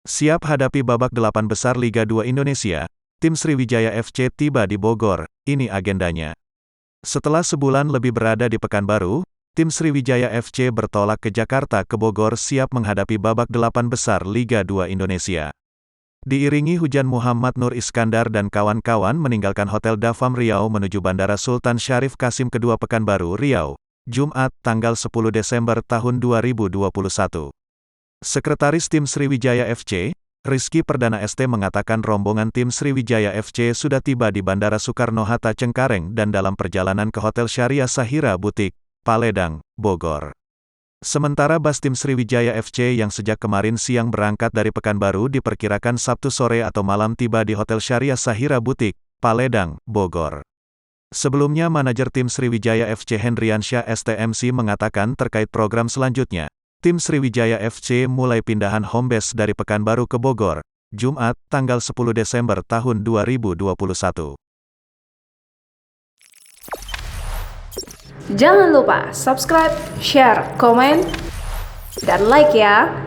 Siap hadapi babak 8 besar Liga 2 Indonesia, tim Sriwijaya FC tiba di Bogor, ini agendanya. Setelah sebulan lebih berada di Pekanbaru, tim Sriwijaya FC bertolak ke Jakarta ke Bogor siap menghadapi babak 8 besar Liga 2 Indonesia. Diiringi hujan, Muhammad Nur Iskandar dan kawan-kawan meninggalkan Hotel Davam Riau menuju Bandara Sultan Syarif Kasim II Pekanbaru, Riau, Jumat, tanggal 10 Desember tahun 2021. Sekretaris tim Sriwijaya FC, Rizky Perdana ST mengatakan rombongan tim Sriwijaya FC sudah tiba di Bandara Soekarno-Hatta Cengkareng dan dalam perjalanan ke Hotel Syariah Sahira Butik, Paledang, Bogor. Sementara bus tim Sriwijaya FC yang sejak kemarin siang berangkat dari Pekanbaru diperkirakan Sabtu sore atau malam tiba di Hotel Syariah Sahira Butik, Paledang, Bogor. Sebelumnya manajer tim Sriwijaya FC Hendriansyah STMC mengatakan terkait program selanjutnya, tim Sriwijaya FC mulai pindahan home base dari Pekanbaru ke Bogor, Jumat, tanggal 10 Desember tahun 2021. Jangan lupa subscribe, share, komen, dan like ya!